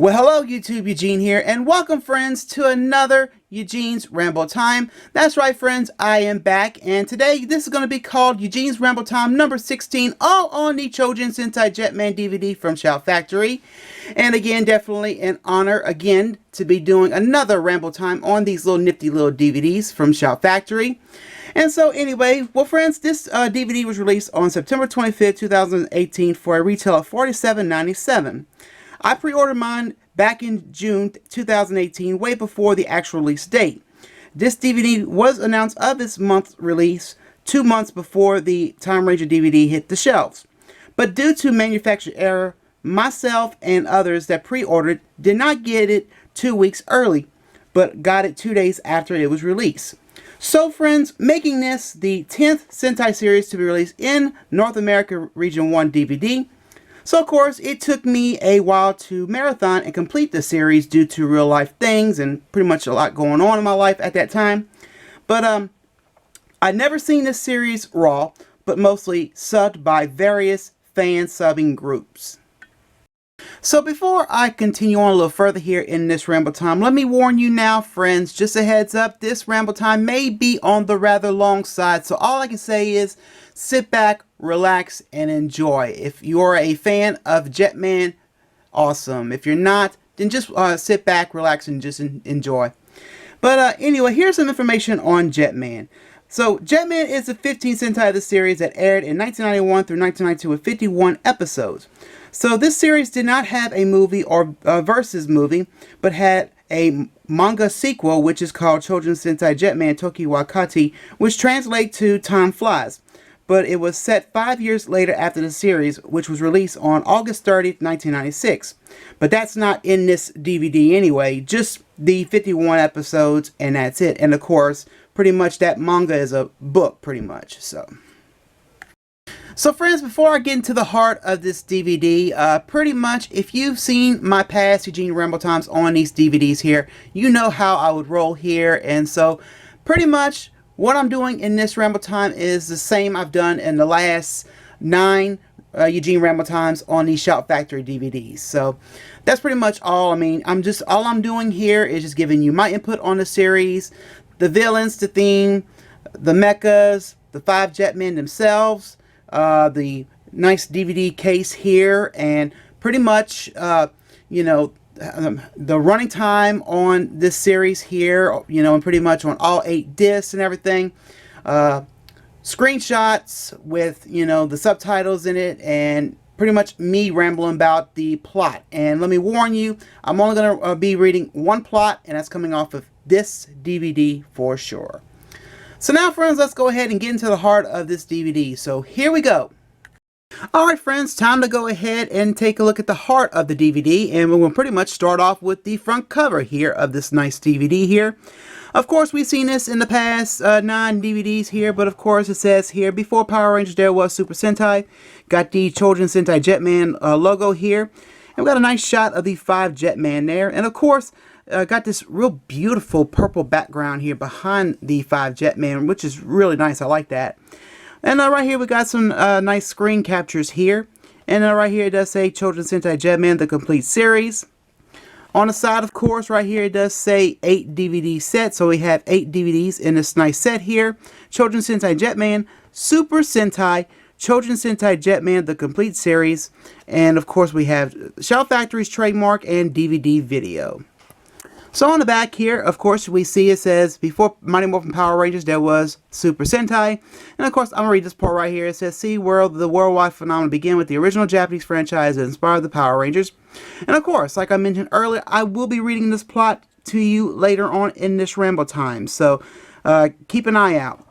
Well, hello YouTube, Eugene here, and welcome friends to another Eugene's Ramble Time. That's right friends, I am back, and today this is going to be called Eugene's Ramble Time number 16, all on the Chojin Sentai Jetman DVD from Shout Factory. And again, definitely an honor again to be doing another Ramble Time on these little nifty little DVDs from Shout Factory. And so anyway, well friends, this DVD was released on September 25th, 2018 for a retail of $47.97. I pre-ordered mine back in June 2018, way before the actual release date. This DVD was announced of its month release 2 months before the Time Ranger DVD hit the shelves. But due to manufacturer error, myself and others that pre-ordered did not get it 2 weeks early, but got it 2 days after it was released. So friends, making this the 10th Sentai series to be released in North America Region 1 DVD. So of course, it took me a while to marathon and complete the series due to real life things and pretty much a lot going on in my life at that time. But I'd never seen this series raw, but mostly subbed by various fan subbing groups. So before I continue on a little further here in this Ramble Time, let me warn you now friends, just a heads up, this Ramble Time may be on the rather long side, so all I can say is sit back, relax, and enjoy. If you're a fan of Jetman, awesome. If you're not, then just sit back, relax, and just enjoy. But anyway, here's some information on Jetman. So Jetman is the 15th Sentai of the series that aired in 1991 through 1992 with 51 episodes. So this series did not have a movie or versus movie, but had a manga sequel, which is called Chojin Sentai Jetman Toki Wakati, which translates to Time Flies. But it was set 5 years later after the series, which was released on August 30th, 1996. But that's not in this DVD anyway, just the 51 episodes, and that's it. And of course, pretty much that manga is a book, pretty much. So friends, before I get into the heart of this DVD, pretty much if you've seen my past Eugene Ramble Times on these DVDs here, you know how I would roll here. And so pretty much what I'm doing in this Ramble Time is the same I've done in the last 9 Eugene Ramble Times on these Shout Factory DVDs. So that's pretty much all. I mean, all I'm doing here is just giving you my input on the series, the villains, the theme, the mechas, the 5 Jetmen themselves, the nice DVD case here, and pretty much, you know, the running time on this series here, you know, and pretty much on all 8 discs and everything. Screenshots with, you know, the subtitles in it, and pretty much me rambling about the plot. And let me warn you, I'm only going to be reading one plot, and that's coming off of this DVD for sure. So now friends, let's go ahead and get into the heart of this DVD. So here we go. Alright friends, time to go ahead and take a look at the heart of the DVD, and we'll pretty much start off with the front cover here of this nice DVD here. Of course, we've seen this in the past 9 DVDs here, but of course it says here, before Power Rangers there was Super Sentai. Got the Chojin Sentai Jetman logo here, and we got a nice shot of the 5 Jetman there, and of course got this real beautiful purple background here behind the 5 Jetman, which is really nice. I like that. And right here we got some nice screen captures here. And right here it does say Chojin Sentai Jetman, the complete series. On the side, of course, right here it does say 8 DVD set. So we have 8 DVDs in this nice set here. Chojin Sentai Jetman, Super Sentai, Chojin Sentai Jetman, the complete series. And of course we have Shout Factory's trademark and DVD video. So on the back here, of course, we see it says, before Mighty Morphin Power Rangers, there was Super Sentai. And of course, I'm going to read this part right here. It says, "See World, the worldwide phenomenon began with the original Japanese franchise that inspired the Power Rangers." And of course, like I mentioned earlier, I will be reading this plot to you later on in this Ramble Time. So keep an eye out.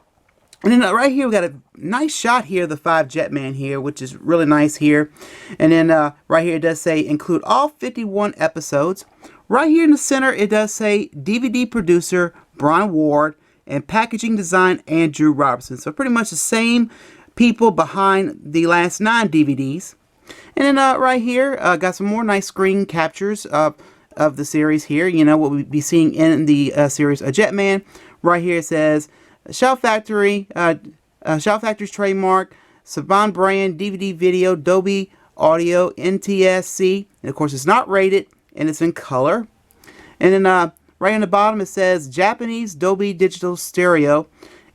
And then right here, we got a nice shot here of the 5 Jetman here, which is really nice here. And then right here, it does say, include all 51 episodes. Right here in the center, it does say DVD producer Brian Ward and packaging design Andrew Robertson. So pretty much the same people behind the last 9 DVDs. And then right here, got some more nice screen captures of the series here. You know, what we'll be seeing in the series Jetman. Right here it says Shout Factory, Shout Factory's trademark, Saban brand, DVD video, Dolby Audio, NTSC. And of course, it's not rated. and it's in color. And then right on the bottom it says Japanese Dolby Digital Stereo.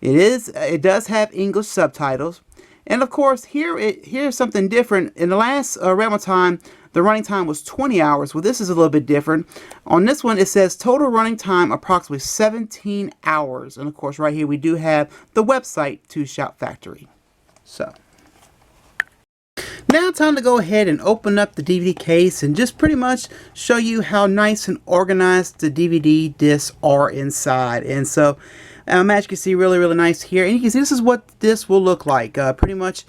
It does have English subtitles. And of course, here's something different. In the last Ramble time, the running time was 20 hours. Well, this is a little bit different. On this one, it says total running time approximately 17 hours. And of course, right here we do have the website to Shout Factory. So now time to go ahead and open up the DVD case and just pretty much show you how nice and organized the DVD discs are inside. And so as you can see, really nice here. And you can see this is what this will look like. Pretty much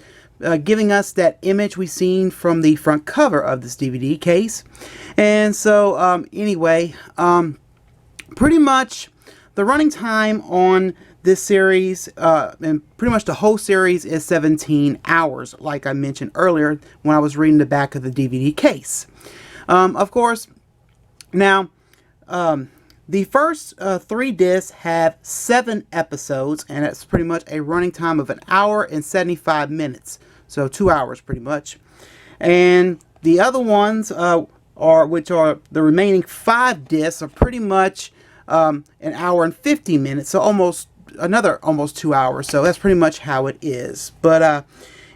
giving us that image we've seen from the front cover of this DVD case. And so anyway, pretty much the running time on this series and pretty much the whole series is 17 hours, like I mentioned earlier when I was reading the back of the DVD case. Of course, now the first 3 discs have 7 episodes, and that's pretty much a running time of 1 hour and 75 minutes. So 2 hours pretty much. And the other ones which are the remaining 5 discs are pretty much 1 hour and 50 minutes. So almost 2 hours. So that's pretty much how it is. But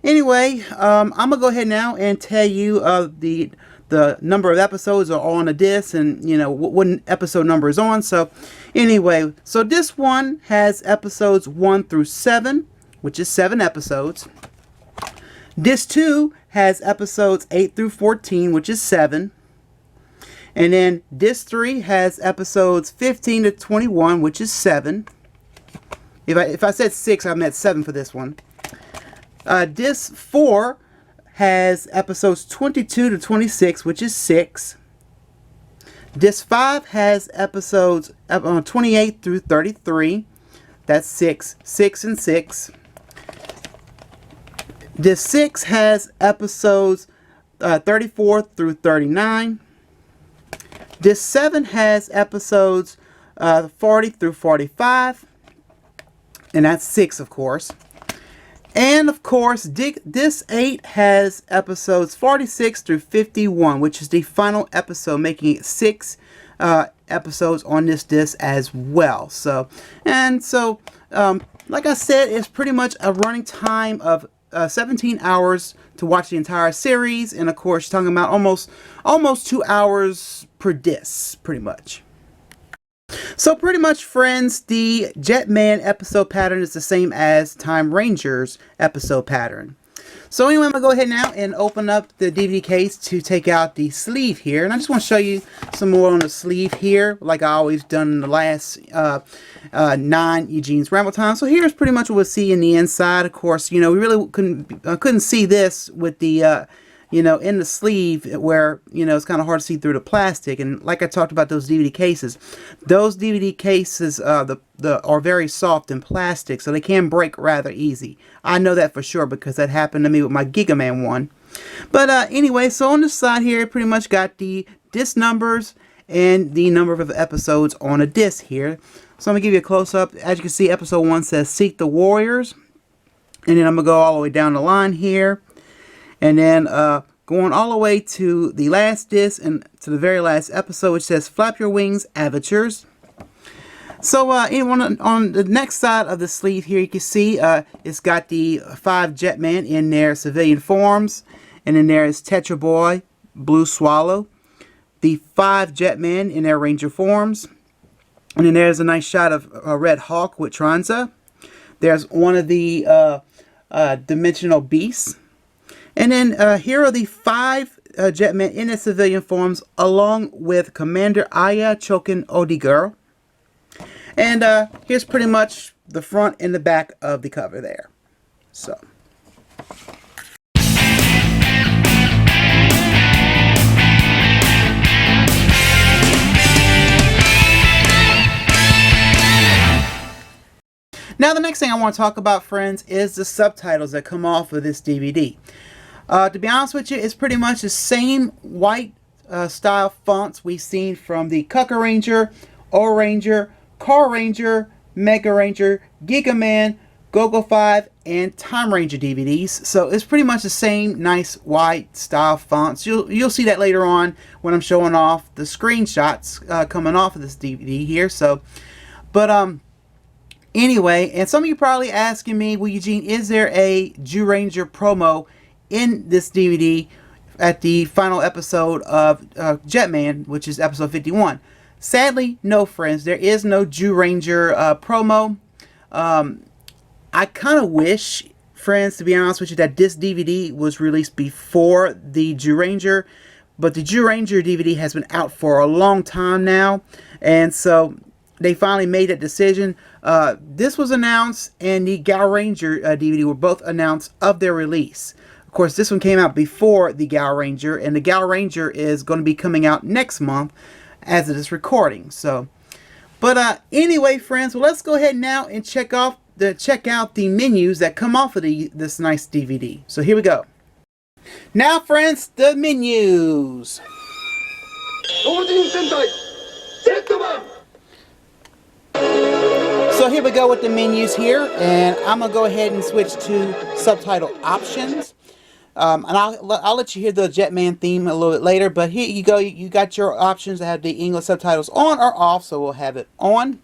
anyway, I'm gonna go ahead now and tell you the number of episodes are on a disc, and you know what episode number is on. So anyway, so this one has episodes 1 through 7, which is 7 episodes. Disc 2 has episodes 8 through 14, which is 7. And then disc 3 has episodes 15 to 21, which is 7. If I said 6, I meant 7 for this one. Disc 4 has episodes 22 to 26, which is 6. Disc 5 has episodes 28 through 33. That's 6. 6 and 6. Disc 6 has episodes 34 through 39. Disc 7 has episodes 40 through 45. And that's 6, of course. And of course, disc 8 has episodes 46 through 51, which is the final episode, making it 6 episodes on this disc as well. So, like I said, it's pretty much a running time of 17 hours to watch the entire series, and of course, talking about almost 2 hours per disc, pretty much. So pretty much, friends, the Jetman episode pattern is the same as Time Ranger's episode pattern. So anyway, I'm going to go ahead now and open up the DVD case to take out the sleeve here. And I just want to show you some more on the sleeve here, like I always done in the last 9 Eugene's Ramble Time. So here's pretty much what we'll see in the inside. Of course, you know, we really couldn't see this with the you know, in the sleeve, where, you know, it's kind of hard to see through the plastic. And like I talked about those DVD cases are very soft and plastic, so they can break rather easy. I know that for sure because that happened to me with my Giga Man one. But anyway, so on the side here, it pretty much got the disc numbers and the number of episodes on a disc here. So I'm going to give you a close-up. As you can see, episode 1 says Seek the Warriors. And then I'm going to go all the way down the line here. And then going all the way to the last disc and to the very last episode, which says Flap Your Wings, Avatures. So on the next side of the sleeve here, you can see it's got the 5 Jetman in their civilian forms. And then there is Tetra Boy, Blue Swallow, the 5 Jetmen in their Ranger forms. And then there's a nice shot of Red Hawk with Tranza. There's one of the Dimensional Beasts. And then here are the 5 Jetmen in their civilian forms, along with Commander Aya Chokin Odigirl. And here's pretty much the front and the back of the cover there. So. Now the next thing I want to talk about, friends, is the subtitles that come off of this DVD. To be honest with you, it's pretty much the same white style fonts we've seen from the Kuka Ranger, O Ranger, Car Ranger, Mega Ranger, Giga Man, Go-Go 5, and Time Ranger DVDs. So it's pretty much the same nice white style fonts. You'll see that later on when I'm showing off the screenshots coming off of this DVD here. So, but anyway, and some of you probably asking me, well, Eugene, is there a Zyuranger promo in this DVD at the final episode of Jetman, which is episode 51? Sadly, no, friends. There is no Zyuranger promo. I kind of wish, friends, to be honest with you, that this DVD was released before the Zyuranger, but the Zyuranger DVD has been out for a long time now, and so they finally made that decision. This was announced, and the Gal Ranger DVD were both announced of their release. Of course, this one came out before the Gal Ranger, and the Gal Ranger is going to be coming out next month as of this recording. So, but anyway, friends, well, let's go ahead now and check out the menus that come off of this nice DVD. So here we go. Now, friends, the menus. Chojin Sentai Jetman. So here we go with the menus here, and I'm gonna go ahead and switch to subtitle options. And I'll let you hear the Jetman theme a little bit later, but here you go. You got your options to have the English subtitles on or off, so we'll have it on.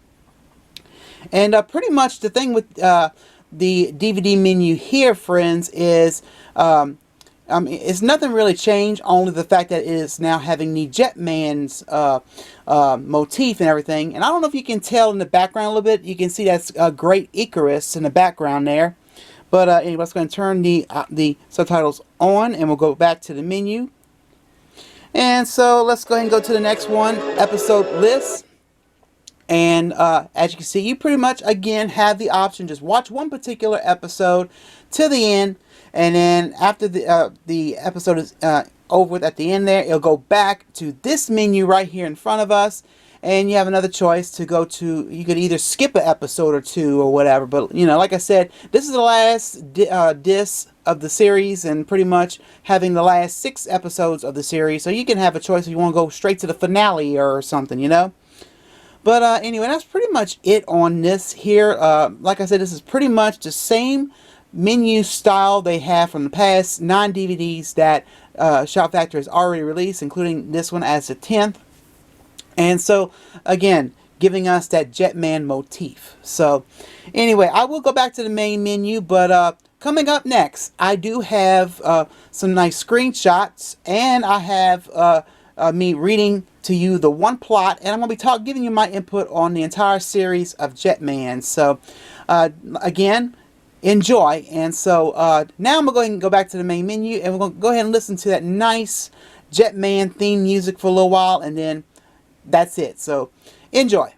And pretty much the thing with the DVD menu here, friends, is it's nothing really changed, only the fact that it is now having the Jetman's motif and everything. And I don't know if you can tell in the background a little bit. You can see that's Great Icarus in the background there. But anyway, let's go and turn the subtitles on, and we'll go back to the menu. And so let's go ahead and go to the next one, episode list. And as you can see, you pretty much, again, have the option, just watch one particular episode to the end. And then after the episode is over with at the end there, it'll go back to this menu right here in front of us. And you have another choice to go to. You could either skip an episode or two or whatever. But, you know, like I said, this is the last disc of the series, and pretty much having the last 6 episodes of the series. So you can have a choice if you want to go straight to the finale or something, you know. But anyway, that's pretty much it on this here. Like I said, this is pretty much the same menu style they have from the past 9 DVDs that Shout Factory has already released, including this one as the 10th. And so, again, giving us that Jetman motif. So, anyway, I will go back to the main menu, but coming up next, I do have some nice screenshots, and I have me reading to you the one plot, and I'm going to be giving you my input on the entire series of Jetman. So, again, enjoy. And so, now I'm going to go ahead and go back to the main menu, and we're going to go ahead and listen to that nice Jetman theme music for a little while, and then that's it. So, enjoy.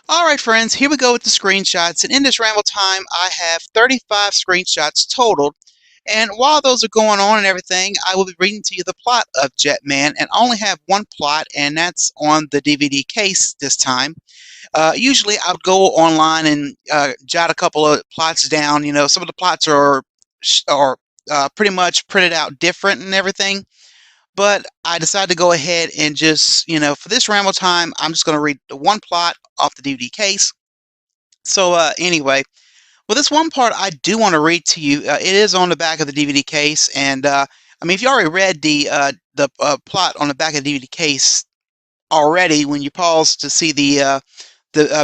Alright, friends, here we go with the screenshots, and in this ramble time I have 35 screenshots totaled, and while those are going on and everything, I will be reading to you the plot of Jetman, and I only have one plot, and that's on the DVD case this time. Usually I would go online and jot a couple of plots down. You know, some of the plots are pretty much printed out different and everything. But I decided to go ahead and just, you know, for this ramble time, I'm just going to read the one plot off the DVD case. So anyway, well, this one part I do want to read to you. It is on the back of the DVD case, and I mean, if you already read the plot on the back of the DVD case already, when you pause to see the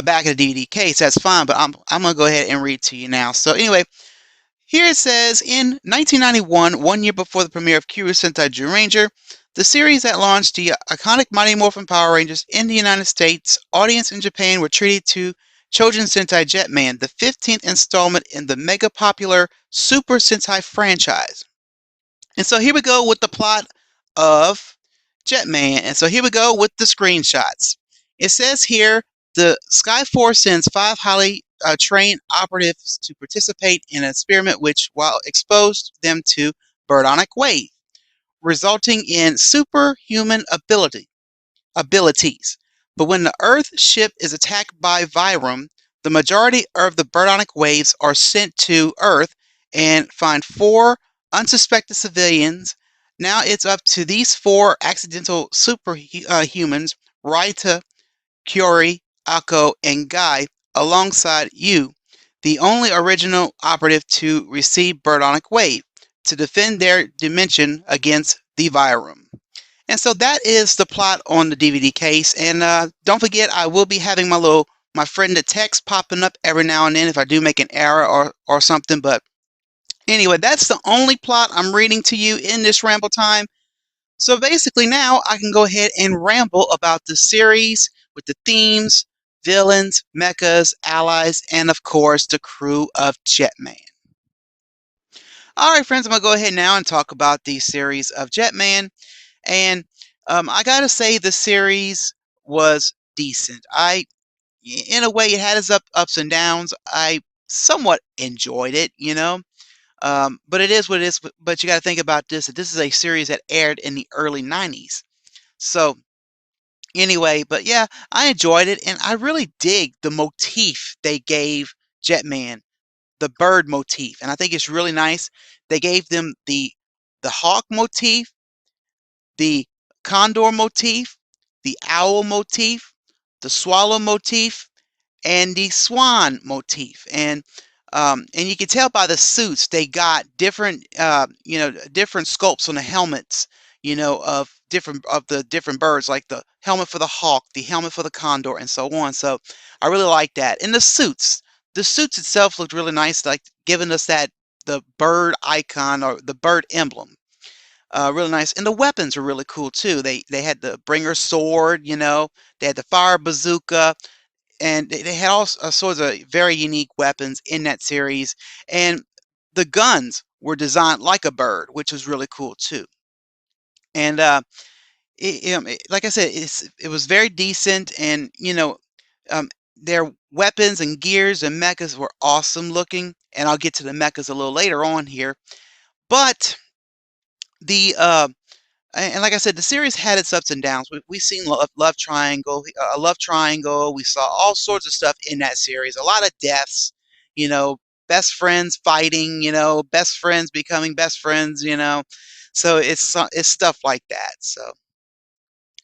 back of the DVD case, that's fine. But I'm going to go ahead and read to you now. So anyway. Here it says, in 1991, 1 year before the premiere of Chojin Sentai Jetman, the series that launched the iconic Mighty Morphin Power Rangers in the United States, audience in Japan were treated to Chojin Sentai Jetman, the 15th installment in the mega popular Super Sentai franchise. And so here we go with the plot of Jetman. And so here we go with the screenshots. It says here, the Skyforce sends 5 highly trained operatives to participate in an experiment which, while exposed them to birdonic wave, resulting in superhuman abilities. But when the Earth ship is attacked by Virum, the majority of the birdonic waves are sent to Earth and find four unsuspected civilians. Now it's up to these four accidental superhumans, Raita, Kyori, Akko, and Guy, alongside you, the only original operative to receive birdonic wave, to defend their dimension against the Virum. And so that is the plot on the DVD case. And don't forget, I will be having my friend the text popping up every now and then if I do make an error or something. But anyway, that's the only plot I'm reading to you in this ramble time. So basically, now I can go ahead and ramble about the series with the themes, villains, mechas, allies, and of course, the crew of Jetman. All right, friends, I'm going to go ahead now and talk about the series of Jetman. And I gotta say, the series was decent. In a way, it had its ups and downs. I somewhat enjoyed it, but it is what it is. But you got to think about this: that this is a series that aired in the early '90s. So anyway, but yeah, I enjoyed it, and I really dig the motif they gave Jetman, the bird motif, and I think it's really nice. They gave them the hawk motif, the condor motif, the owl motif, the swallow motif, and the swan motif. And you can tell by the suits they got different different sculpts on the helmets, of the different birds, like the helmet for the hawk, the helmet for the condor, and so on. So I really like that. And the suits itself looked really nice, like giving us that the bird icon or the bird emblem. Really nice, and the weapons were really cool too. They had the bringer sword, they had the fire bazooka, and they had all sorts of very unique weapons in that series. And the guns were designed like a bird, which was really cool too. And like I said, it was very decent, and their weapons and gears and mechas were awesome looking. And I'll get to the mechas a little later on here, but the and like I said, the series had its ups and downs. We've seen love triangle, a love triangle. We saw all sorts of stuff in that series. A lot of deaths, you know, best friends fighting, best friends becoming best friends, So it's stuff like that. So,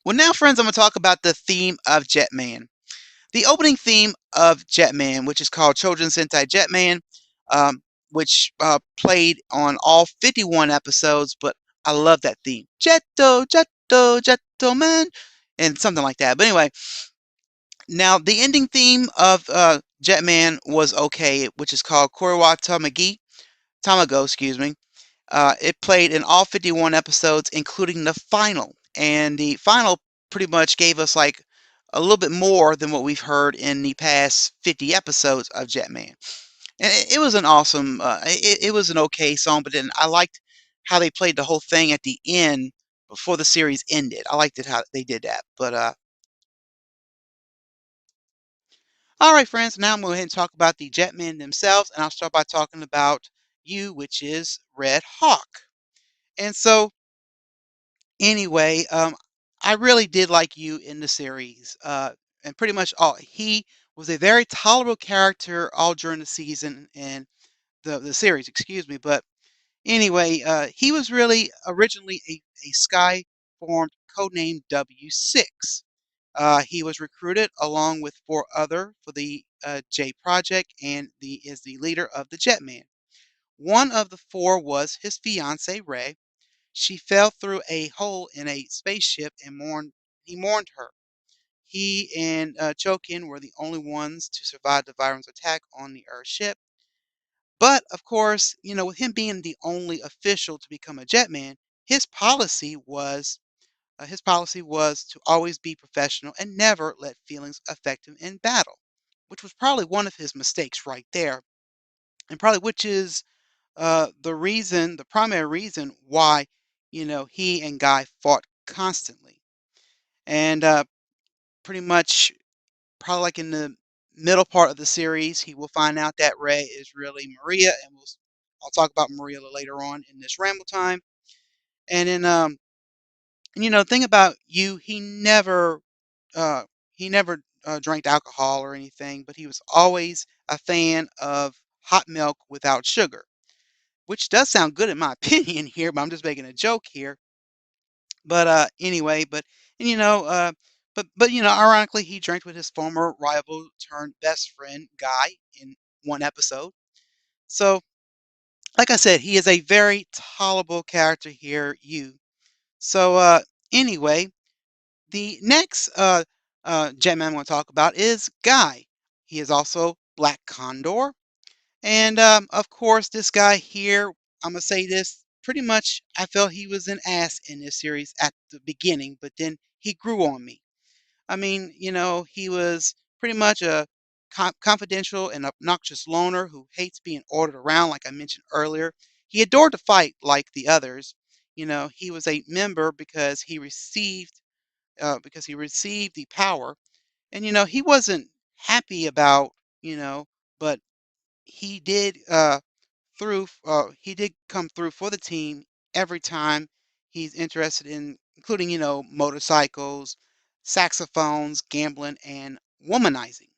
well, now, friends, I'm gonna talk about the theme of Jetman. The opening theme of Jetman, which is called Chojin Sentai Jetman, which played on all 51 episodes, but I love that theme. Jetto, Jetto, Jetto Man, and something like that. But anyway, now the ending theme of Jetman was okay, which is called Koriwa Tamago, excuse me. It played in all 51 episodes, including the final. And the final pretty much gave us like a little bit more than what we've heard in the past 50 episodes of Jetman. And it was an awesome, it was an okay song, but then I liked how they played the whole thing at the end before the series ended. I liked it how they did that. But all right, friends, now I'm going to go ahead and talk about the Jetmen themselves, and I'll start by talking about you, which is Red Hawk. And so anyway, I really did like you in the series, and pretty much all. He was a very tolerable character all during the season and the series, excuse me. But anyway, he was really originally a Sky formed codename W6. He was recruited along with four other for the J Project and is the leader of the Jetman. One of the four was his fiancee Ray. She fell through a hole in a spaceship and he mourned her. He and Chokin were the only ones to survive the Viron's attack on the Earth ship. But of course, with him being the only official to become a Jetman, his policy was his policy was to always be professional and never let feelings affect him in battle, which was probably one of his mistakes right there, and probably which is the primary reason why, he and Guy fought constantly. And pretty much, probably like in the middle part of the series, he will find out that Ray is really Maria, and I'll talk about Maria later on in this ramble time. And then and, thing about you, uh, he never drank alcohol or anything, but he was always a fan of hot milk without sugar, which does sound good in my opinion here, but I'm just making a joke here. But anyway, and ironically, he drank with his former rival turned best friend Guy in one episode. So, like I said, he is a very tolerable character here. So anyway, the next Jetman I want to talk about is Guy. He is also Black Condor. And of course, this guy here, I'm gonna say this pretty much. I felt he was an ass in this series at the beginning, but then he grew on me. I mean, he was pretty much a confidential and obnoxious loner who hates being ordered around, like I mentioned earlier. He adored to fight like the others. He was a member because he received the power, and he wasn't happy about, you know, but he did he did come through for the team every time he's interested in, including, motorcycles, saxophones, gambling, and womanizing.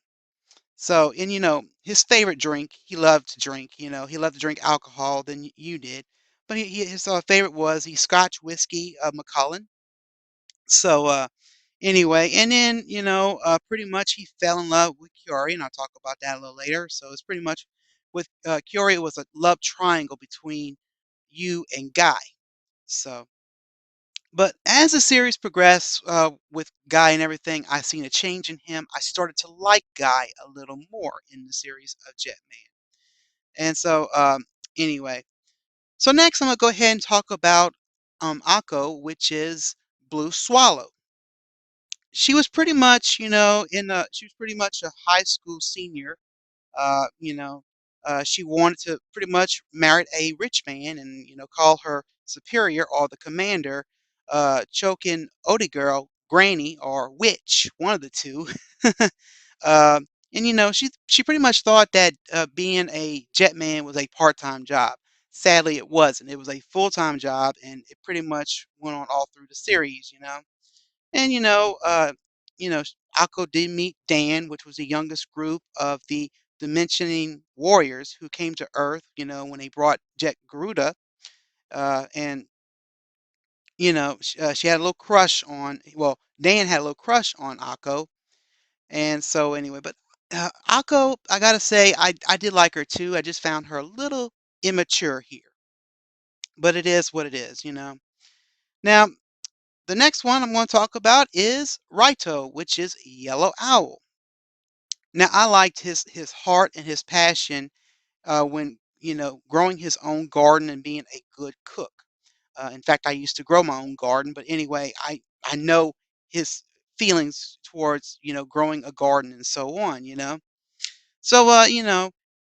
So, and his favorite drink, he loved to drink. He loved to drink alcohol than you did, but his favorite was the Scotch whiskey of Macallan. So, anyway, and then pretty much he fell in love with Kiori, and I'll talk about that a little later. So it's pretty much with Kiori, it was a love triangle between you and Guy. So, but as the series progressed with Guy and everything, I seen a change in him. I started to like Guy a little more in the series of Jetman. And so, anyway, so next I'm gonna go ahead and talk about Akko, which is Blue Swallow. She was pretty much, she was pretty much a high school senior. Uh, you know, she wanted to pretty much marry a rich man and, call her superior or the commander, choking Odie girl, granny, or witch, one of the two. And she pretty much thought that being a jetman was a part-time job. Sadly, it wasn't. It was a full-time job, and it pretty much went on all through the series. And you know, Akko did meet Dan, which was the youngest group of the Dimensioning Warriors who came to Earth, when they brought Jet Garuda. And she had a little crush on. Well, Dan had a little crush on Akko, and so anyway, but Akko, I gotta say, I did like her too. I just found her a little immature here, but it is what it is. Now, the next one I'm going to talk about is Raito, which is Yellow Owl. Now, I liked his heart and his passion when growing his own garden and being a good cook. In fact, I used to grow my own garden, but anyway, I know his feelings towards growing a garden and so on. So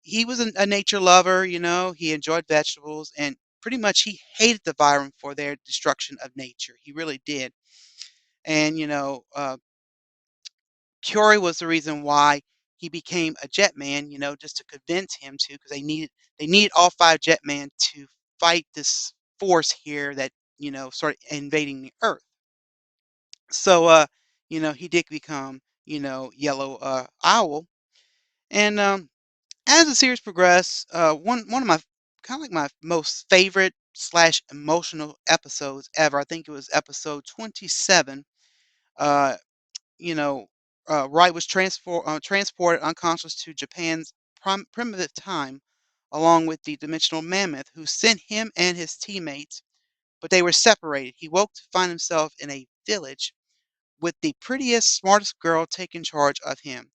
he was a nature lover. He enjoyed vegetables and pretty much he hated the Viren for their destruction of nature. He really did. And Curie was the reason why he became a Jetman, just to convince him to, because they needed all five Jetman to fight this force here that started invading the Earth. So he did become Yellow Owl, and as the series progressed, one of my kind of like my most favorite slash emotional episodes ever. I think it was episode 27. Uh, you know, Wright was transported unconscious to Japan's primitive time, along with the dimensional mammoth, who sent him and his teammates, but they were separated. He woke to find himself in a village with the prettiest, smartest girl taking charge of him.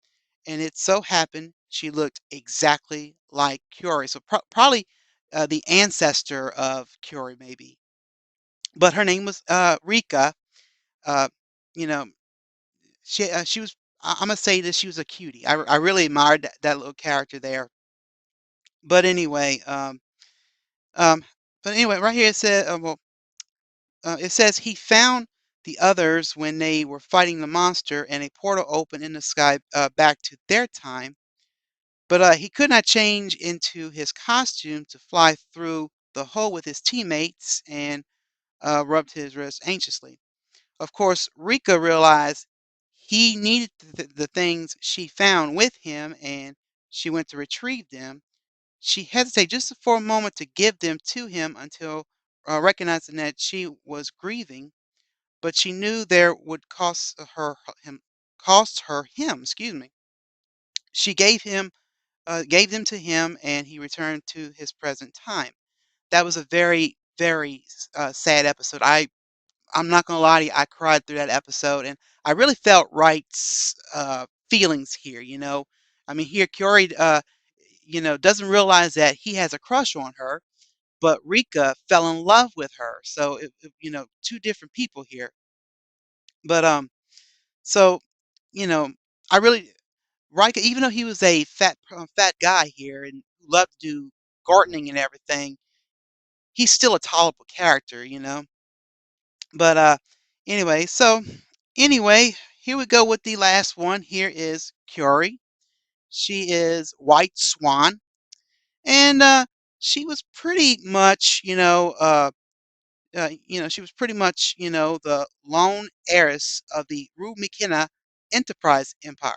And it so happened she looked exactly like Curie. So probably the ancestor of Curie, maybe. But her name was Rika. Uh, you know, she was. I'm gonna say this. She was a cutie. I really admired that little character there. But anyway, um, right here it said, it says he found the others when they were fighting the monster, and a portal opened in the sky back to their time. But he could not change into his costume to fly through the hole with his teammates, and rubbed his wrist anxiously. Of course, Rika realized he needed the things she found with him, and she went to retrieve them. She hesitated just for a moment to give them to him until recognizing that she was grieving, but she knew there would cost her him. Excuse me. She gave them to him, and he returned to his present time. That was a very, very sad episode. I'm not gonna lie to you, I cried through that episode, and I really felt Wright's feelings here. I mean, here Curie, doesn't realize that he has a crush on her, but Rika fell in love with her. So, two different people here. But so you know, I really Rika, even though he was a fat guy here and loved to do gardening and everything, he's still a tolerable character. But anyway, so anyway, here we go with the last one. Here is Curie. She is White Swan, and she was pretty much, she was pretty much, the lone heiress of the Rue McKenna Enterprise Empire.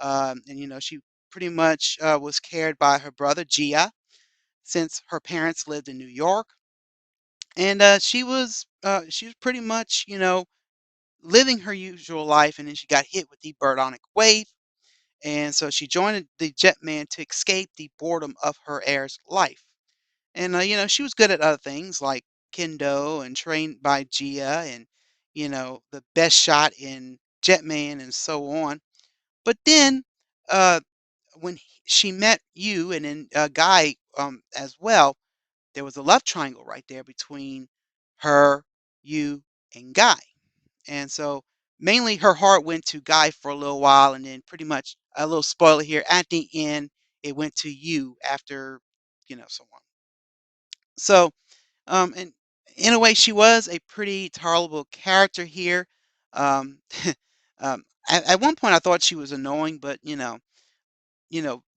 And she pretty much was cared by her brother Gia, since her parents lived in New York, and she was pretty much, living her usual life, and then she got hit with the Birdonic wave, and so she joined the Jetman to escape the boredom of her heir's life. And she was good at other things like kendo and trained by Gia, and the best shot in Jetman and so on. But then uh, when she met you and then Guy as well, there was a love triangle right there between her, you, and Guy. And so mainly her heart went to Guy for a little while, and then pretty much a little spoiler here at the end, it went to you after, so on. So, and in a way, she was a pretty tolerable character here. Um, at one point, I thought she was annoying, but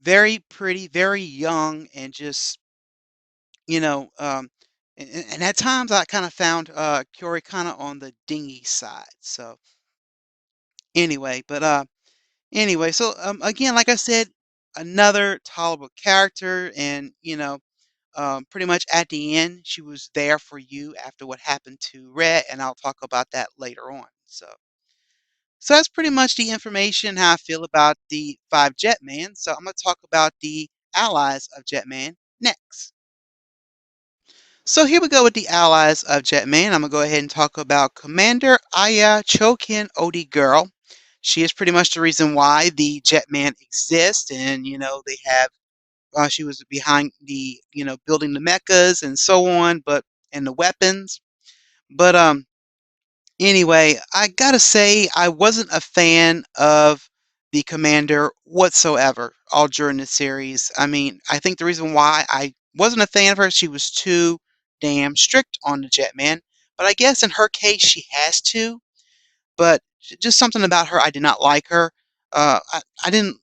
very pretty, very young, and just you know, and at times I kind of found Curie kind of on the dingy side. So anyway, but anyway, so again, like I said, another tolerable character, and pretty much at the end, she was there for you after what happened to Red, and I'll talk about that later on. So that's pretty much the information how I feel about the five Jetman. So I'm going to talk about the allies of Jetman next. So here we go with the allies of Jetman. I'm going to go ahead and talk about Commander Aya Chokin Odi Girl. She is pretty much the reason why the Jetman exists, and they have she was behind the building the mechas and so on, but and the weapons. But anyway, I gotta say I wasn't a fan of the commander whatsoever all during the series. I mean, I think the reason why I wasn't a fan of her, she was too damn strict on the Jetman. But I guess in her case she has to. But just something about her, I did not like her. I didn't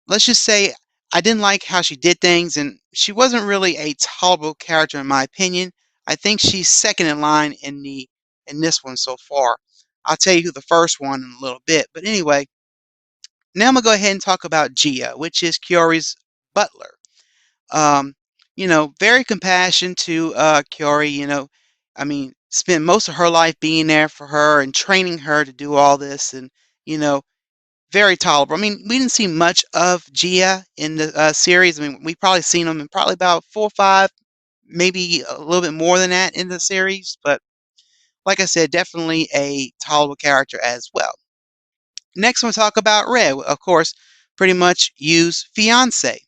let's just say I didn't like how she did things, and she wasn't really a tolerable character in my opinion. I think she's second in line in this one so far. I'll tell you who the first one in a little bit. But anyway, now I'm gonna go ahead and talk about Gia, which is Kiori's butler. Um, very compassionate to Kiori. I mean, spent most of her life being there for her and training her to do all this, and you know, very tolerable. I mean, we didn't see much of Gia in the series. I mean, we probably seen him in probably about 4 or 5, maybe a little bit more than that in the series. But like I said, definitely a tolerable character as well. Next, we'll talk about Red. Of course, pretty much Yu's fiance.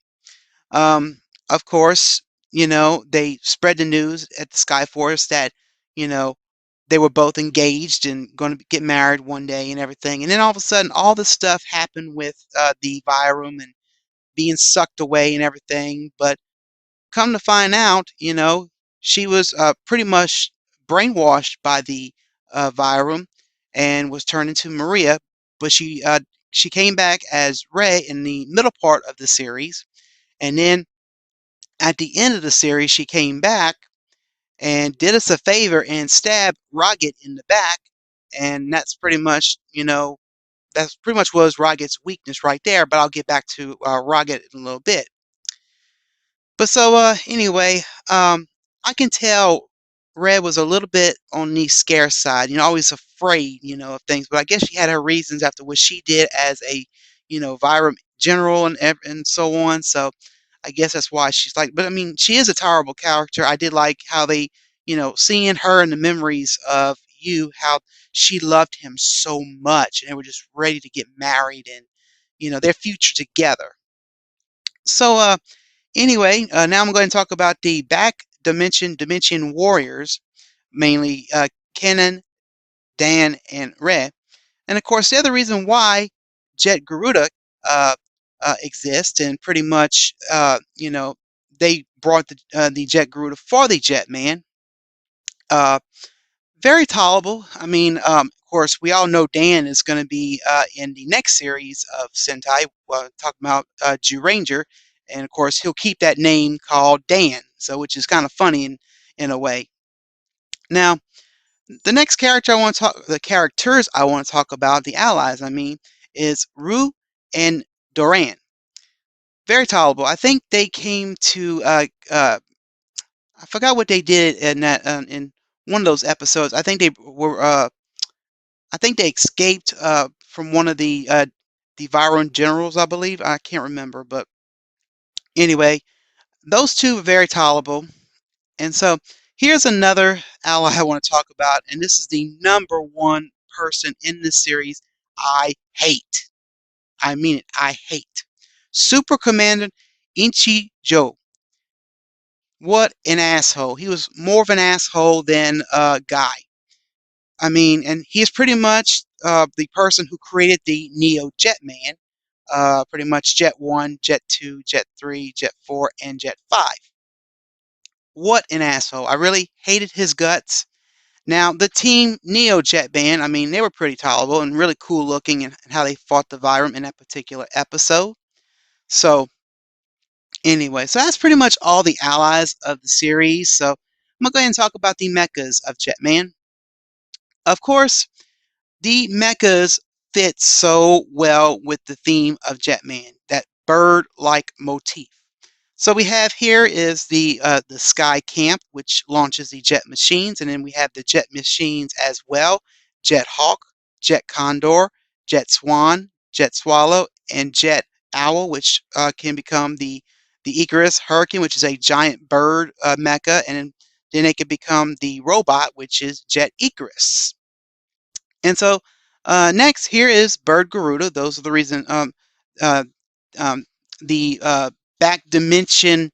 Um, of course, they spread the news at the Skyforce that you know they were both engaged and going to get married one day and everything. And then all of a sudden, all this stuff happened with the Vyrum and being sucked away and everything. But come to find out, she was pretty much brainwashed by the Vyrum and was turned into Maria. But she came back as Ray in the middle part of the series, and then at the end of the series, she came back and did us a favor and stabbed Rocket in the back. And that's pretty much, that's pretty much was Rocket's weakness right there. But I'll get back to Rocket in a little bit. But so anyway, I can tell Red was a little bit on the scarce side, always afraid, of things. But I guess she had her reasons after what she did as a, Viram general and so on. So I guess that's why she's like. But I mean, she is a terrible character. I did like how they, seeing her and the memories of you, how she loved him so much, and they were just ready to get married and, their future together. So anyway, now I'm going to talk about the back dimension warriors, mainly Kenan, Dan, and Red. And of course, the other reason why Jet Garuda exists, and pretty much, they brought the Jet Garuda for the Jetman. Very tolerable. I mean, of course, we all know Dan is going to be in the next series of Sentai, talking about Jew Ranger, and of course, he'll keep that name called Dan, so which is kind of funny in a way. Now, the next the characters I want to talk about, the allies, I mean, is Rue and Doran. Very tolerable. I think they came to I forgot what they did in that in one of those episodes. I think they were I think they escaped from one of the Viron generals, I believe. I can't remember, but anyway, those two are very tolerable. And so here's another ally I want to talk about, and this is the number one person in this series I hate. I mean it, I hate. Super Commander Inchi Joe. What an asshole. He was more of an asshole than Guy. I mean, and he's pretty much the person who created the Neo Jetman. Pretty much Jet 1, Jet 2, Jet 3, Jet 4, and Jet 5. What an asshole. I really hated his guts. Now, the team Neo Jetman, I mean, they were pretty tolerable and really cool looking and how they fought the Viram in that particular episode. So, anyway, so that's pretty much all the allies of the series. So, I'm going to go ahead and talk about the mechas of Jetman. Of course, the mechas fit so well with the theme of Jetman, that bird-like motif. So we have here is the Sky Camp, which launches the jet machines, and then we have the jet machines as well: Jet Hawk, Jet Condor, Jet Swan, Jet Swallow, and Jet Owl, which can become the Icarus Hurricane, which is a giant bird mecha, and then it can become the robot, which is Jet Icarus. And so next here is Bird Garuda. Those are the reason uh, um, the back dimension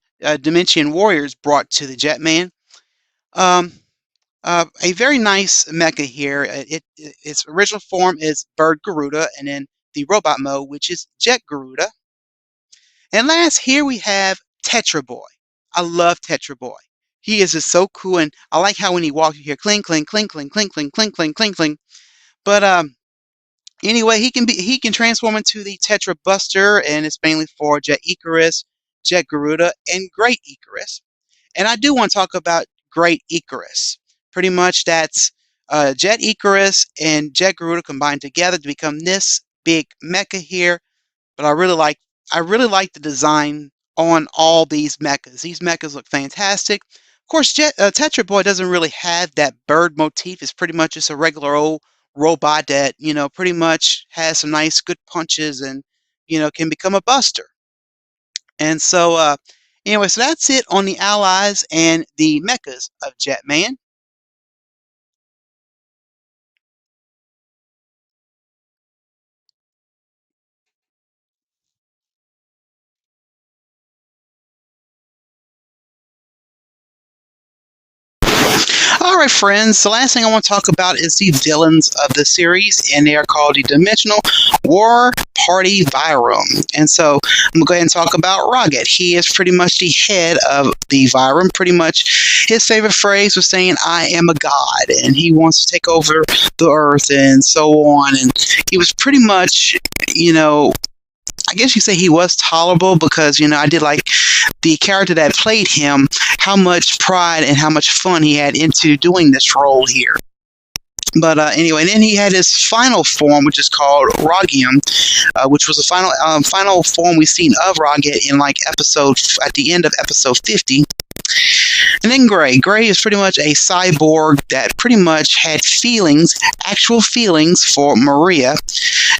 warriors brought to the Jetman. A very nice mecha here. Its original form is Bird Garuda, and then the robot mode, which is Jet Garuda. And last, here we have Tetra Boy. I love Tetra Boy. He is just so cool, and I like how when he walks, you hear cling, cling, cling, cling, cling, cling, cling, cling, cling, cling. But anyway, he can transform into the Tetra Buster, and it's mainly for Jet Icarus, Jet Garuda, and Great Icarus. And I do want to talk about Great Icarus. Pretty much that's Jet Icarus and Jet Garuda combined together to become this big mecha here. But I really like the design on all these mechas. These mechas look fantastic. Of course, Tetra Boy doesn't really have that bird motif. It's pretty much just a regular old robot that, pretty much has some nice good punches and, can become a buster. And so, anyway, so that's it on the allies and the mechas of Jetman. All right, friends. The last thing I want to talk about is the villains of the series, and they are called the Dimensional War Party Virum. And so I'm going to go ahead and talk about Rocket. He is pretty much the head of the Virum. Pretty much his favorite phrase was saying, "I am a god," and he wants to take over the earth and so on. And he was pretty much, I guess you say he was tolerable because, I did like the character that played him, how much pride and how much fun he had into doing this role here. But anyway, and then he had his final form, which is called Rogium, which was the final form we've seen of Roget in at the end of episode 50. And then Gray. Gray is pretty much a cyborg that pretty much had actual feelings for Maria.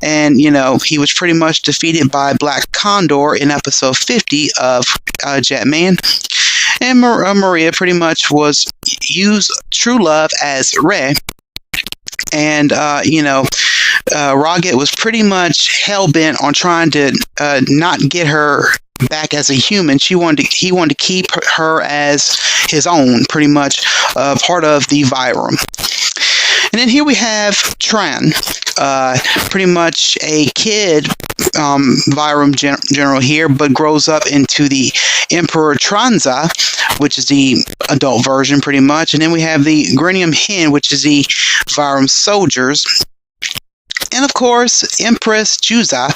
And, he was pretty much defeated by Black Condor in episode 50 of Jetman. And Maria pretty much was used true love as Ray. And, Roget was pretty much hell-bent on trying to not get her back as a human. He wanted to keep her as his own, pretty much part of the Vyram. And then here we have Tran, pretty much a kid Vyram general here, but grows up into the Emperor Tranza, which is the adult version pretty much. And then we have the Grenium Hen, which is the Vyram soldiers. And of course, Empress Juza.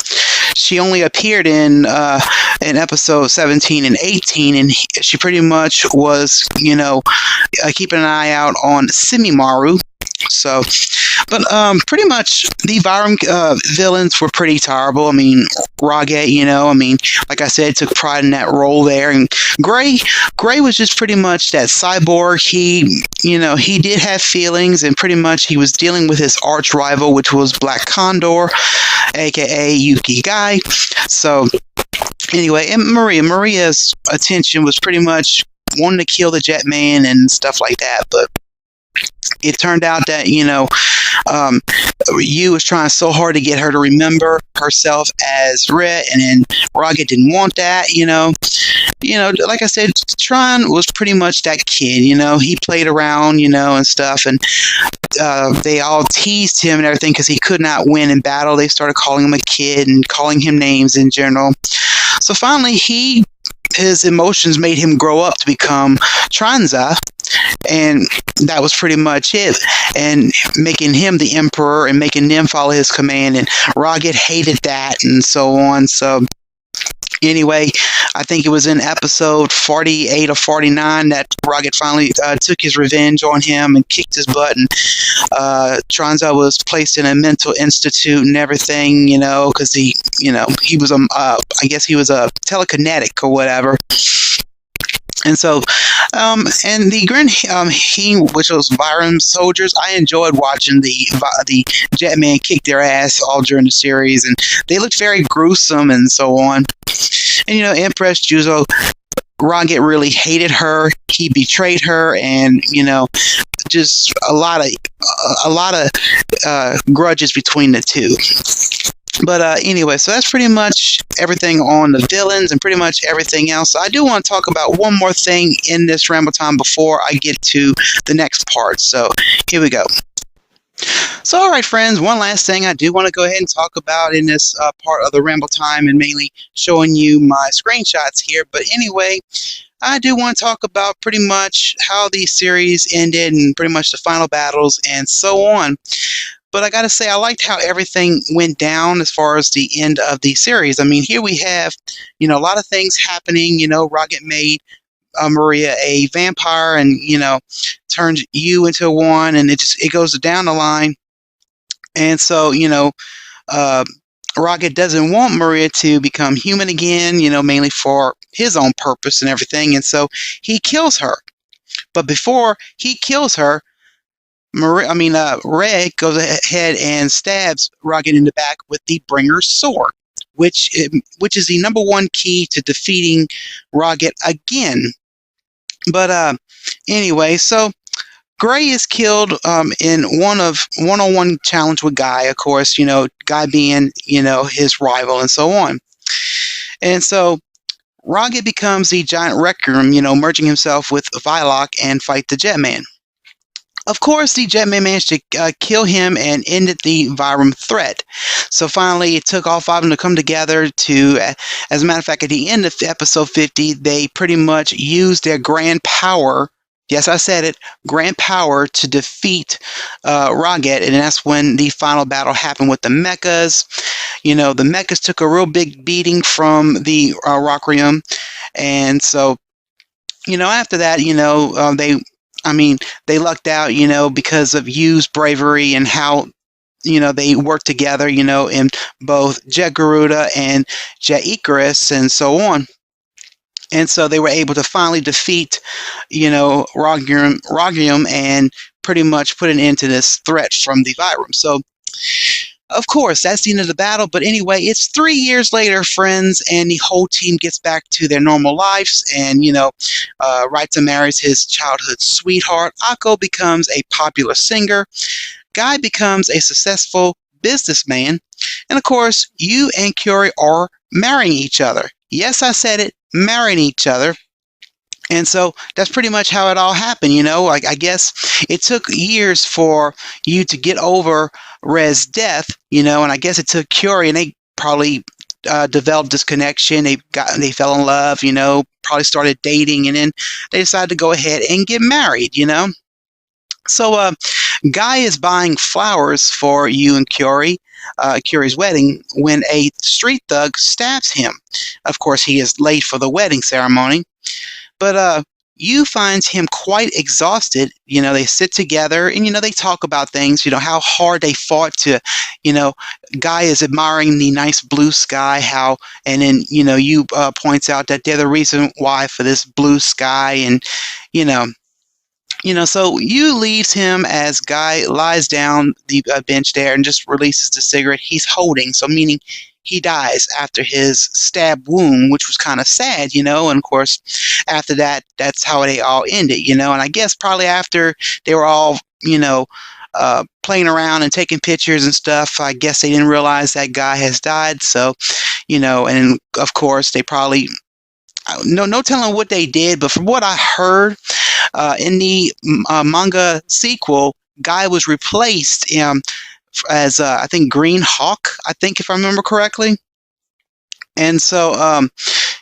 She only appeared in episode 17 and 18, and she pretty much was, keeping an eye out on Simimaru. So, but pretty much the Vyram villains were pretty terrible. I mean, Roget, like I said, took pride in that role there. And Gray was just pretty much that cyborg. He did have feelings, and pretty much he was dealing with his arch rival, which was Black Condor, aka Yuki Gai. So, anyway, and Maria's attention was pretty much wanting to kill the Jetman and stuff like that, but it turned out that, Yu was trying so hard to get her to remember herself as Red, and then Roget didn't want that, like I said, Tron was pretty much that kid, he played around, and stuff, and they all teased him and everything because he could not win in battle. They started calling him a kid and calling him names in general. So finally, his emotions made him grow up to become Tranza, and that was pretty much it, and making him the emperor and making them follow his command, and Roget hated that and so on. So anyway, I think it was in episode 48 or 49 that Roget finally took his revenge on him and kicked his butt, and Tranza was placed in a mental institute and everything, because he was I guess he was a telekinetic or whatever. And so, and the Grin which was Vyram soldiers, I enjoyed watching the Jetman kick their ass all during the series, and they looked very gruesome and so on. And Empress Juzo, Roget really hated her. He betrayed her, and just a lot of grudges between the two. But anyway, so that's pretty much everything on the villains and pretty much everything else. So I do want to talk about one more thing in this Ramble Time before I get to the next part. So here we go. So, all right, friends, one last thing I do want to go ahead and talk about in this part of the Ramble Time, and mainly showing you my screenshots here. But anyway, I do want to talk about pretty much how the series ended and pretty much the final battles and so on. But I got to say, I liked how everything went down as far as the end of the series. I mean, here we have, a lot of things happening. Roget made Maria a vampire, and, turned you into one, and it goes down the line. And so, Rocket doesn't want Maria to become human again, mainly for his own purpose and everything. And so he kills her. But before he kills her, Ray goes ahead and stabs Rocket in the back with the Bringer's sword, which is the number one key to defeating Rocket again. But anyway, so Gray is killed in one-on-one challenge with Guy, of course, Guy being, his rival and so on. And so Rocket becomes the giant Requiem, merging himself with Vylok and fight the Jetman. Of course, the Jetman managed to kill him and ended the Vyram threat. So finally, it took all five of them to come together to, as a matter of fact, at the end of episode 50, they pretty much used their grand power Yes, I said it. Grand power to defeat Rocket, and that's when the final battle happened with the Mechas. The Mechas took a real big beating from the Rockrium, and so after that, I mean, they lucked out, because of Yu's bravery and how they worked together, in both Jet Garuda and Jet Icarus and so on. And so they were able to finally defeat, Rogium and pretty much put an end to this threat from the Virum. So, of course, that's the end of the battle. But anyway, it's 3 years later, friends, and the whole team gets back to their normal lives. And, Raita marries his childhood sweetheart. Akko becomes a popular singer. Guy becomes a successful businessman. And, of course, Yu and Curie are marrying each other. Yes, I said it, marrying each other. And so that's pretty much how it all happened, Like, I guess it took years for you to get over Rez's death, and I guess it took Curie, and they probably developed this connection. They fell in love, probably started dating, and then they decided to go ahead and get married, So Guy is buying flowers for Yu and Curie. Curie's wedding when a street thug stabs him. Of course, he is late for the wedding ceremony. But Yu finds him quite exhausted. They sit together and, they talk about things, how hard they fought to, Guy is admiring the nice blue sky, and then, Yu points out that they're the reason why for this blue sky. And, so Yu leaves him as Guy lies down the bench there and just releases the cigarette he's holding. So meaning he dies after his stab wound, which was kind of sad, and of course, after that, that's how they all ended, and I guess probably after they were all, playing around and taking pictures and stuff, I guess they didn't realize that Guy has died, so, and of course, they probably, no telling what they did, but from what I heard, in the manga sequel, Guy was replaced as I think Green Hawk, I think, if I remember correctly. And so,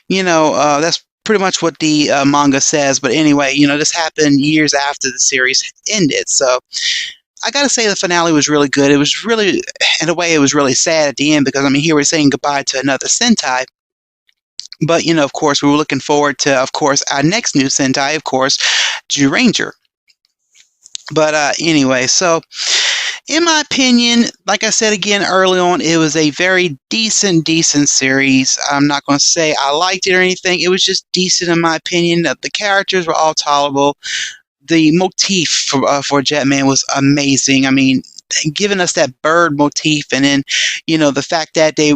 that's pretty much what the manga says. But anyway, this happened years after the series ended. So I got to say the finale was really good. It was really, in a way, it was really sad at the end because, here we're saying goodbye to another Sentai. But, of course, we were looking forward to, of course, our next new Sentai, of course, Ranger. But anyway, so in my opinion, like I said again early on, it was a very decent series. I'm not going to say I liked it or anything. It was just decent in my opinion. The characters were all tolerable. The motif for Jetman was amazing. Giving us that bird motif, and then, the fact that they,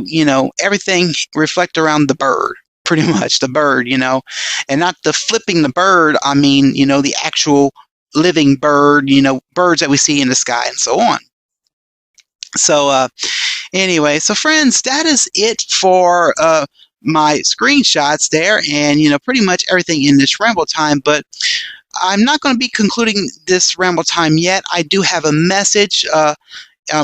everything reflect around the bird. Pretty much the bird, and not the flipping the bird. The actual living bird, birds that we see in the sky and so on. So anyway, so friends, that is it for my screenshots there, and pretty much everything in this Ramble Time. But I'm not going to be concluding this Ramble Time yet. I do have a message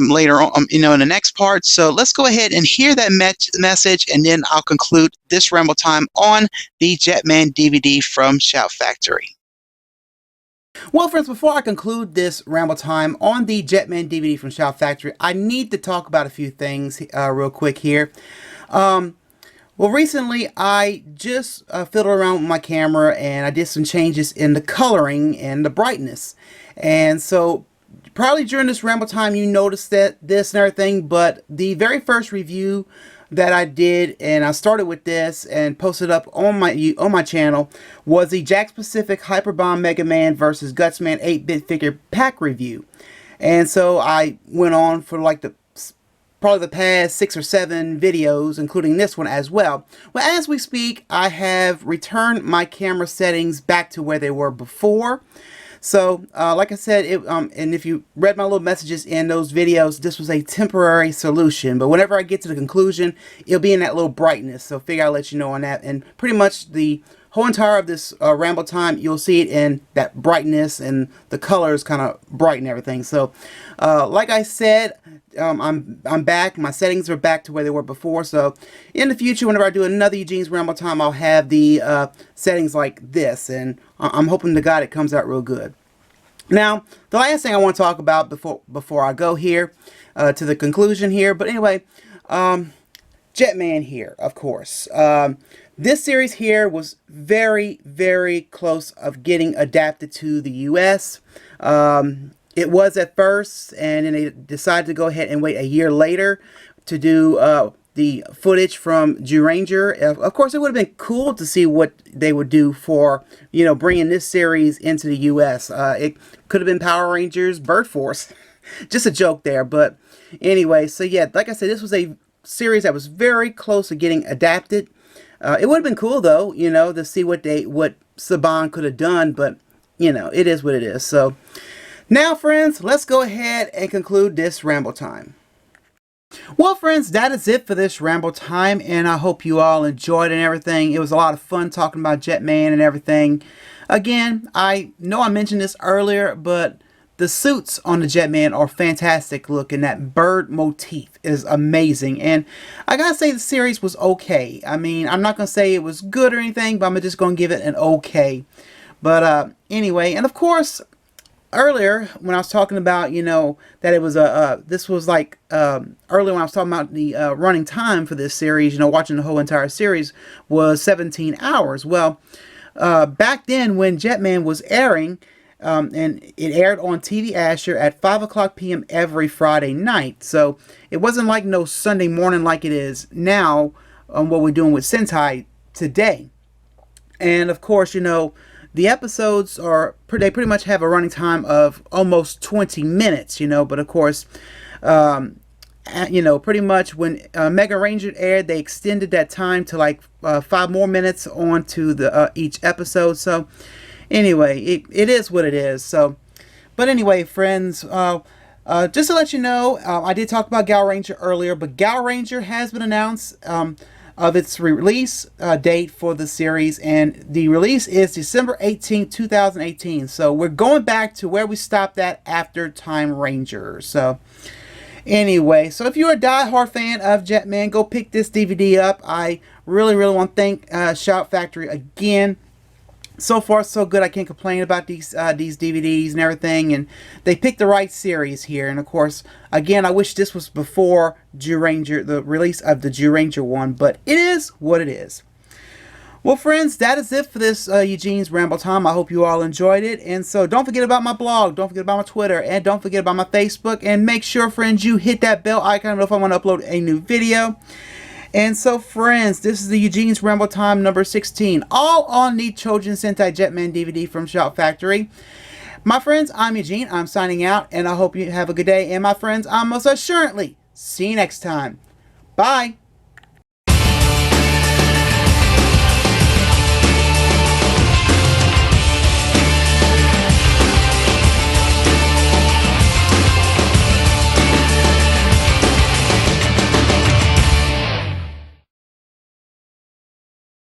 later on, in the next part. So let's go ahead and hear that message, and then I'll conclude this Ramble Time on the Jetman DVD from Shout Factory. Well, friends, before I conclude this Ramble Time on the Jetman DVD from Shout Factory, I need to talk about a few things real quick here. Well, recently I just fiddled around with my camera and I did some changes in the coloring and the brightness. And so probably during this Ramble Time you noticed this and everything, but the very first review that I did, and I started with this and posted up on my channel, was the Jakks Pacific Hyperbomb Mega Man vs. Gutsman 8-bit figure pack review. And so I went on for like probably the past 6 or 7 videos, including this one as well. Well, as we speak, I have returned my camera settings back to where they were before. So, like I said, and if you read my little messages in those videos, this was a temporary solution. But whenever I get to the conclusion, it'll be in that little brightness. So, figure I'll let you know on that. And pretty much the whole entire of this Ramble Time, you'll see it in that brightness, and the colors kind of brighten everything. So, like I said, I'm back. My settings are back to where they were before. So in the future, whenever I do another Eugene's Ramble Time, I'll have the settings like this, and I'm hoping to God it comes out real good. Now, the last thing I want to talk about before I go here to the conclusion here, but anyway, Jetman here, of course. This series here was very, very close of getting adapted to the U.S. It was at first, and then they decided to go ahead and wait a year later to do the footage from Ranger. Of course, it would have been cool to see what they would do for, bringing this series into the U.S. It could have been Power Rangers Bird Force. Just a joke there, but anyway, so yeah, like I said, this was a series that was very close to getting adapted. It would have been cool though, to see what Saban could have done, but it is what it is. So now, friends, let's go ahead and conclude this Ramble Time. Well, friends, that is it for this Ramble Time, and I hope you all enjoyed it and everything. It was a lot of fun talking about Jetman and everything. Again, I know I mentioned this earlier, but the suits on the Jetman are fantastic looking. That bird motif is amazing. And I gotta say the series was okay. I mean, I'm not gonna say it was good or anything, but I'm just gonna give it an okay. But anyway, and of course, earlier when I was talking about, that it was this was like earlier when I was talking about the running time for this series, watching the whole entire series was 17 hours. Well, back then when Jetman was airing, and it aired on TV Asher at 5 o'clock p.m. every Friday night. So it wasn't like no Sunday morning like it is now on what we're doing with Sentai today. And of course, the episodes they pretty much have a running time of almost 20 minutes, but of course, pretty much when Mega Ranger aired, they extended that time to like 5 more minutes onto the each episode. So anyway, it is what it is. So, but anyway, friends, just to let you know, I did talk about Gal Ranger earlier, but Gal Ranger has been announced of its release date for the series, and the release is December 18th, 2018. So we're going back to where we stopped at after Time Ranger. So anyway, so if you're a die-hard fan of Jetman, go pick this DVD up. I really, really want to thank Shout Factory again. So far, so good. I can't complain about these DVDs and everything, and they picked the right series here. And of course, again, I wish this was before Ranger, the release of the Ranger one, but it is what it is. Well, friends, that is it for this Eugene's Ramble Time. I hope you all enjoyed it, and so don't forget about my blog, don't forget about my Twitter, and don't forget about my Facebook, and make sure, friends, you hit that bell icon to know if I want to upload a new video. And so, friends, this is the Eugene's Ramble Time number 16, all on the Chojin Sentai Jetman DVD from Shout Factory. My friends, I'm Eugene. I'm signing out, and I hope you have a good day. And my friends, I'll most assuredly see you next time. Bye.